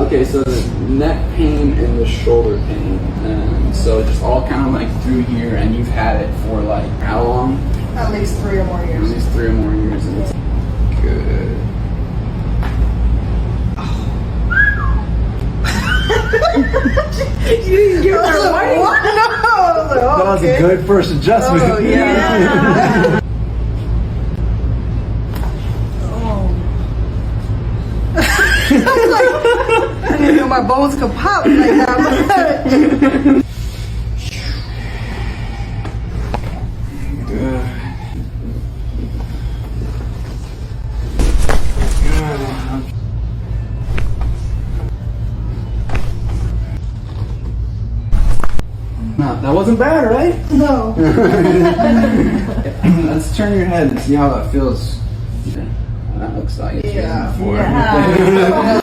Okay, so the neck pain and the shoulder pain. So just all kind of like through here, and you've had it for like how long? At least 3 or more At years. least 3 or more years. And it's good. You didn't give her one? No. That was a good first adjustment. Oh, yeah. I didn't know my bones could pop like that. No, that wasn't bad, right? No. Let's turn your head and see how that feels. That looks like it's Yeah. before. Yeah.